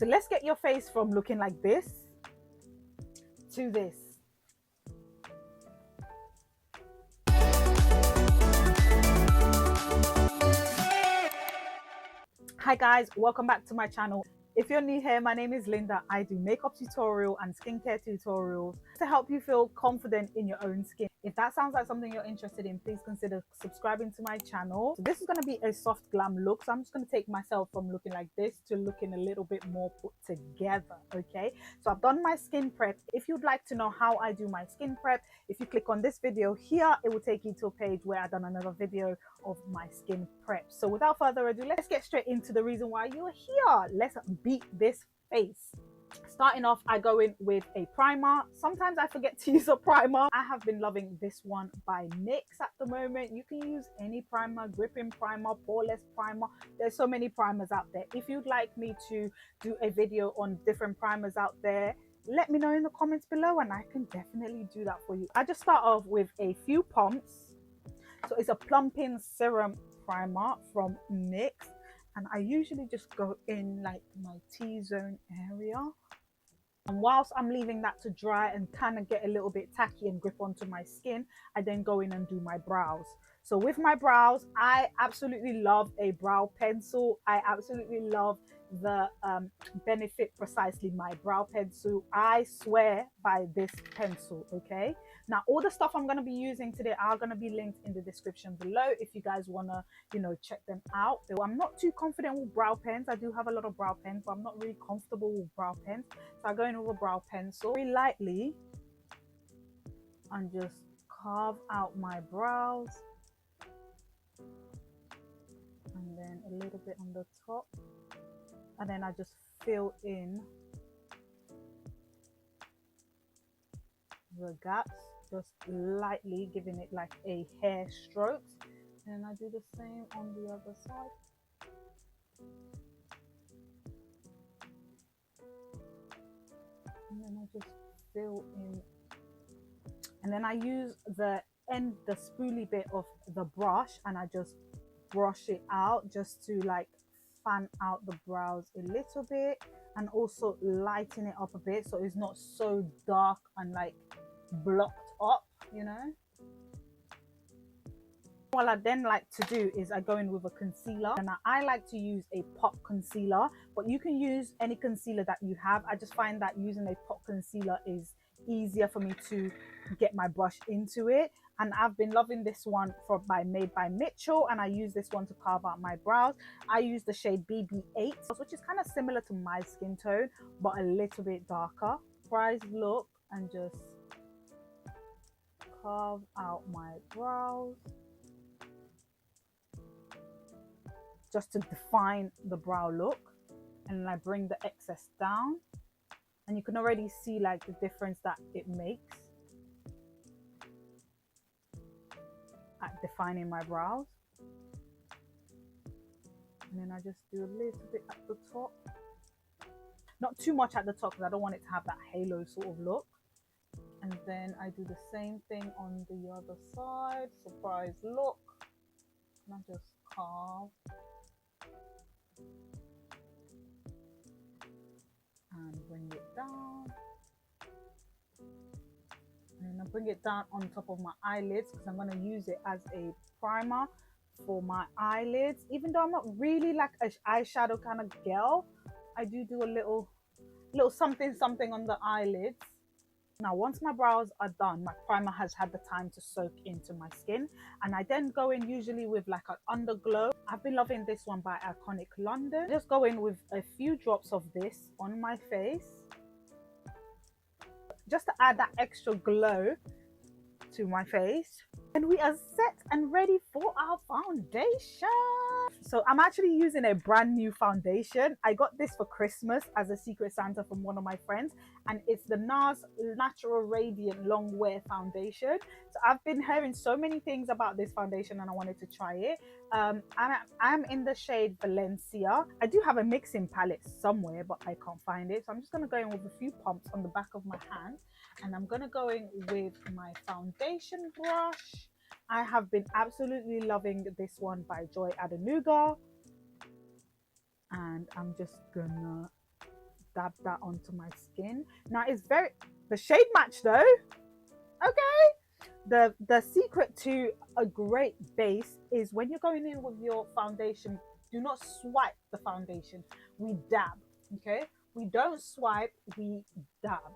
So let's get your face from looking like this to this. Hi guys, welcome back to my channel. If you're new here, my name is Linda. I do makeup tutorial and skincare tutorials to help you feel confident in your own skin. If that sounds like something you're interested in, please consider subscribing to my channel. So this is going to be a soft glam look, so I'm just going to take myself from looking like this to looking a little bit more put together. Okay, so I've done my skin prep. If you'd like to know how I do my skin prep, if you click on this video here, it will take you to a page where I've done another video of my skin prep. So without further ado, let's get straight into the reason why you're here. Let's beat this face. Starting off, I go in with a primer. Sometimes I forget to use a primer. I have been loving this one by NYX at the moment. You can use any primer, gripping primer, poreless primer. There's so many primers out there. If you'd like me to do a video on different primers out there, let me know in the comments below and I can definitely do that for you. I just start off with a few pumps. So it's a plumping serum primer from NYX. And I usually just go in like my T-zone area. And whilst I'm leaving that to dry and kind of get a little bit tacky and grip onto my skin, I then go in and do my brows. So with my brows, I absolutely love a brow pencil. I absolutely love the Benefit Precisely My Brow Pencil. I swear by this pencil, okay? Now, all the stuff I'm going to be using today are going to be linked in the description below if you guys want to, check them out. So I'm not too confident with brow pens. I do have a lot of brow pens, but I'm not really comfortable with brow pens. So I go in with a brow pencil very lightly and just carve out my brows. And then a little bit on the top. And then I just fill in the gaps, just lightly giving it like a hair strokes. And I do the same on the other side. And then I just fill in. And then I use the spoolie bit of the brush and I just brush it out just to like fan out the brows a little bit and also lighten it up a bit so it's not so dark and like blocked up, What I then like to do is I go in with a concealer, and I like to use a pop concealer, but you can use any concealer that you have. I just find that using a pop concealer is easier for me to get my brush into it. And I've been loving this one made by Mitchell, and I use this one to carve out my brows. I use the shade BB8, which is kind of similar to my skin tone but a little bit darker. Surprise look, and just carve out my brows just to define the brow look. And then I bring the excess down, and you can already see like the difference that it makes at defining my brows. And then I just do a little bit at the top, not too much at the top because I don't want it to have that halo sort of look. And then I do the same thing on the other side. Surprise look. And I just carve and bring it down. And then I bring it down on top of my eyelids because I'm going to use it as a primer for my eyelids. Even though I'm not really like an eyeshadow kind of girl, I do a little something on the eyelids. Now, once my brows are done, my primer has had the time to soak into my skin, and I then go in usually with like an underglow. I've been loving this one by Iconic London. Just go in with a few drops of this on my face, just to add that extra glow to my face. And we are set and ready for our foundation. So I'm actually using a brand new foundation. I got this for Christmas as a Secret Santa from one of my friends, and it's the NARS Natural Radiant Long Wear Foundation. So I've been hearing so many things about this foundation and I wanted to try it. I'm in the shade Valencia. I do have a mixing palette somewhere, but I can't find it. So I'm just going to go in with a few pumps on the back of my hand, and I'm going to go in with my foundation brush. I have been absolutely loving this one by Joy Adenuga, and I'm just gonna dab that onto my skin. Now it's the shade match though. Okay. The secret to a great base is when you're going in with your foundation, do not swipe the foundation. We dab, okay? We don't swipe, we dab.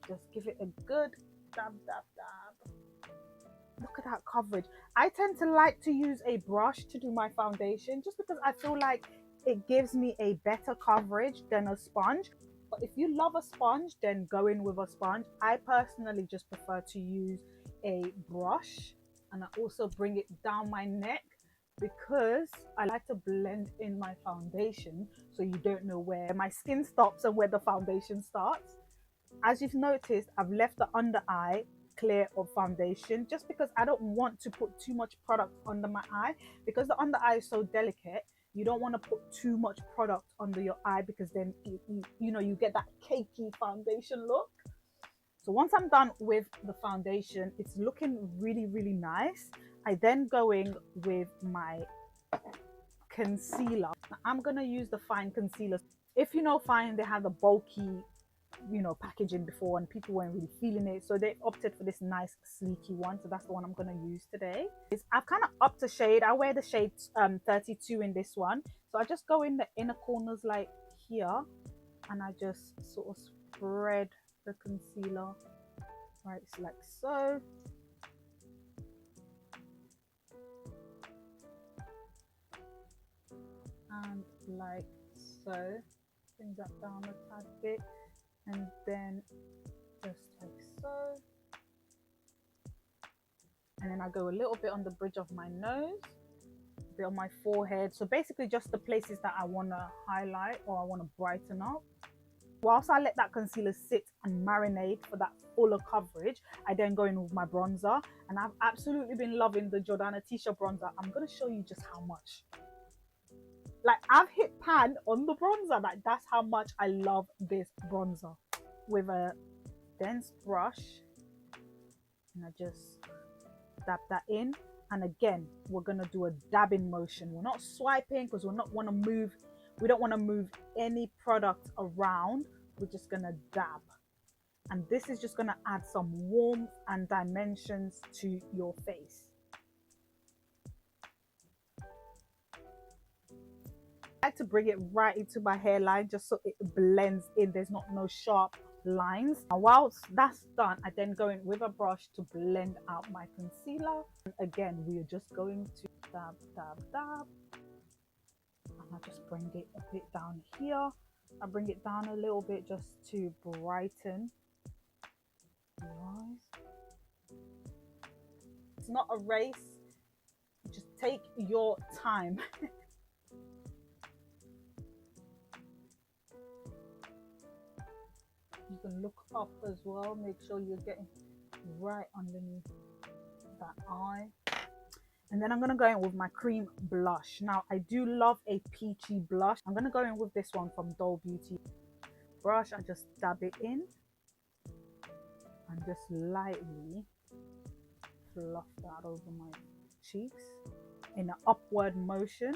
Just give it a good dab, dab, dab. Look at that coverage. I tend to like to use a brush to do my foundation just because I feel like it gives me a better coverage than a sponge. But if you love a sponge, then go in with a sponge. I personally just prefer to use a brush, and I also bring it down my neck because I like to blend in my foundation so you don't know where my skin stops and where the foundation starts. As you've noticed, I've left the under eye clear of foundation just because I don't want to put too much product under my eye, because the under eye is so delicate. You don't want to put too much product under your eye because then you get that cakey foundation look. So once I'm done with the foundation, it's looking really, really nice. I then go in with my concealer. I'm gonna use the Fine concealer. If you know Fine, they have the bulky packaging before and people weren't really feeling it, so they opted for this nice sleeky one. So that's the one I'm going to use today. I've kind of upped a shade. I wear the shade 32 in this one, so I just go in the inner corners like here, and I just sort of spread the concealer right like so. And like so. Bring that down a tad bit, and then just like so, and then I go a little bit on the bridge of my nose, a bit on my forehead. So basically just the places that I want to highlight or I want to brighten up. Whilst I let that concealer sit and marinate for that fuller coverage, I then go in with my bronzer, and I've absolutely been loving the Jordana T-shirt bronzer. I'm going to show you just how much. Like, I've hit pan on the bronzer. Like, that's how much I love this bronzer. With a dense brush, and I just dab that in. And again, we're gonna do a dabbing motion. We're not swiping because we don't want to move any product around. We're just gonna dab, and this is just gonna add some warmth and dimensions to your face. I like to bring it right into my hairline just so it blends in. There's no sharp lines. And whilst that's done, I then go in with a brush to blend out my concealer. And again, we are just going to dab, dab, dab, and I just bring it a bit down here. I bring it down a little bit just to brighten your eyes. It's not a race. Just take your time. You can look up as well, make sure you're getting right underneath that eye. And then I'm going to go in with my cream blush. Now, I do love a peachy blush. I'm going to go in with this one from Beauty brush. I just dab it in and just lightly fluff that over my cheeks in an upward motion.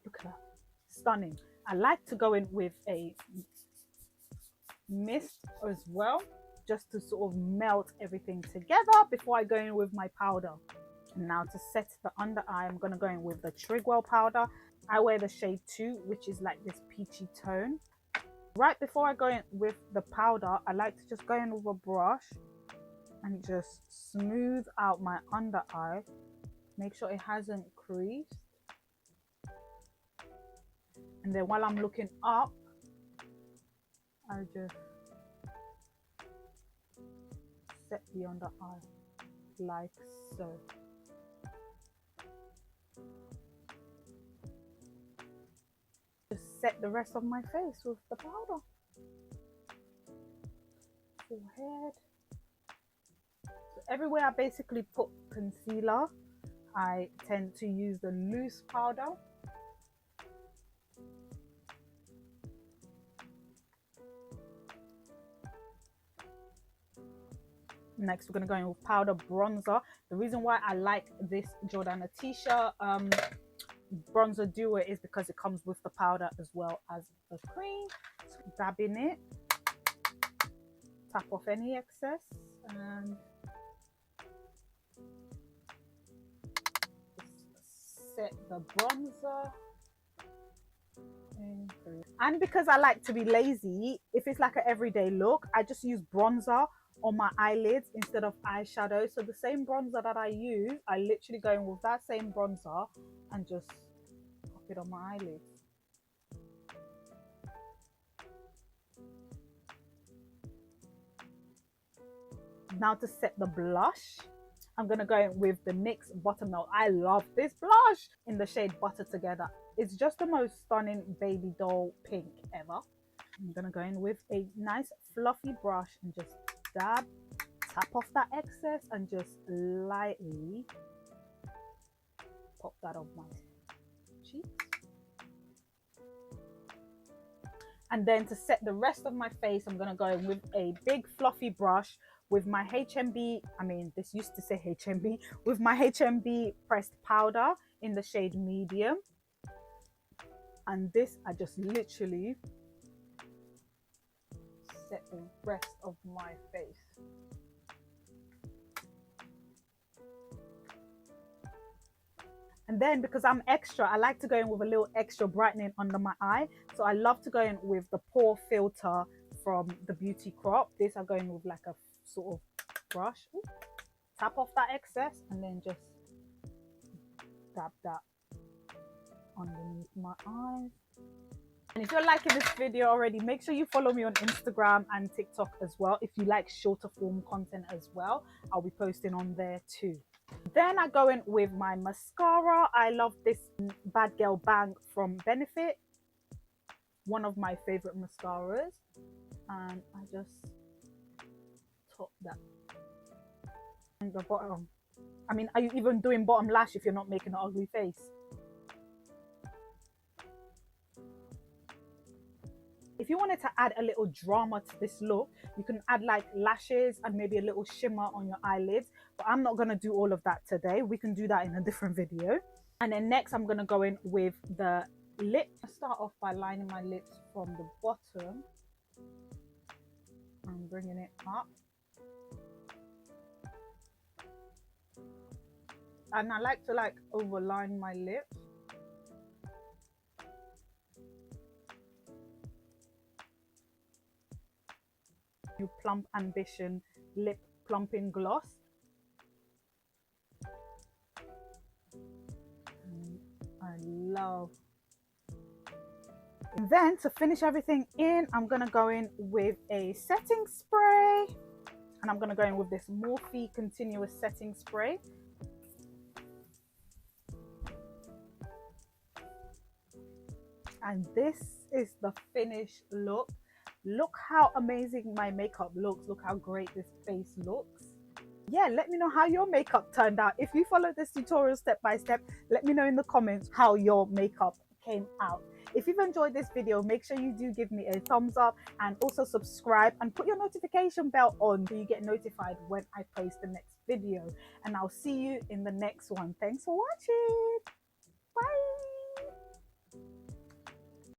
Look at that, stunning. I like to go in with a mist as well, just to sort of melt everything together before I go in with my powder. And now to set the under eye, I'm going to go in with the Trigwell powder. I wear the shade 2, which is like this peachy tone. Right before I go in with the powder, I like to just go in with a brush and just smooth out my under eye. Make sure it hasn't creased. And then while I'm looking up, I just set the under eye like so. Just set the rest of my face with the powder. Forehead. So everywhere I basically put concealer, I tend to use the loose powder. Next, we're going to go in with powder bronzer. The reason why I like this Jordana T-shirt bronzer duo is because it comes with the powder as well as the cream. So dab in it, tap off any excess, and set the bronzer in through. And because I like to be lazy, if it's like an everyday look, I just use bronzer on my eyelids instead of eyeshadow. So the same bronzer that I use, I literally go in with that same bronzer and just pop it on my eyelids. Now to set the blush, I'm going to go in with the NYX Buttermelt. I love this blush in the shade Butter Together. It's just the most stunning baby doll pink ever. I'm going to go in with a nice fluffy brush and just dab, tap off that excess and just lightly pop that on my cheeks. And then to set the rest of my face, I'm going to go in with a big fluffy brush with my HMB, this used to say HMB, with my HMB pressed powder in the shade medium. And this, I just literally set the rest of my face. And then because I'm extra, I like to go in with a little extra brightening under my eye. So I love to go in with the pore filter from TheBeautyCrop. This I go in with like a sort of brush. Ooh, tap off that excess and then just dab that underneath my eyes. And if you're liking this video already, make sure you follow me on Instagram and TikTok as well. If you like shorter form content as well, I'll be posting on there too. Then I go in with my mascara. I love this Bad Girl Bang from Benefit, one of my favorite mascaras, and I just top that. And the bottom, are you even doing bottom lash if you're not making an ugly face? If you wanted to add a little drama to this look, you can add like lashes and maybe a little shimmer on your eyelids. But I'm not going to do all of that today. We can do that in a different video. And then next, I'm going to go in with the lip. I start off by lining my lips from the bottom and bringing it up. And I like to overline my lips. New Plump Ambition lip plumping gloss. I love. And then to finish everything in, I'm gonna go in with a setting spray, and I'm gonna go in with this Morphe continuous setting spray. And this is the finished look. Look how amazing my makeup looks. Look how great this face looks. Yeah, let me know how your makeup turned out. If you followed this tutorial step by step, let me know in the comments how your makeup came out. If you've enjoyed this video, make sure you do give me a thumbs up and also subscribe and put your notification bell on so you get notified when I post the next video. And I'll see you in the next one. Thanks for watching.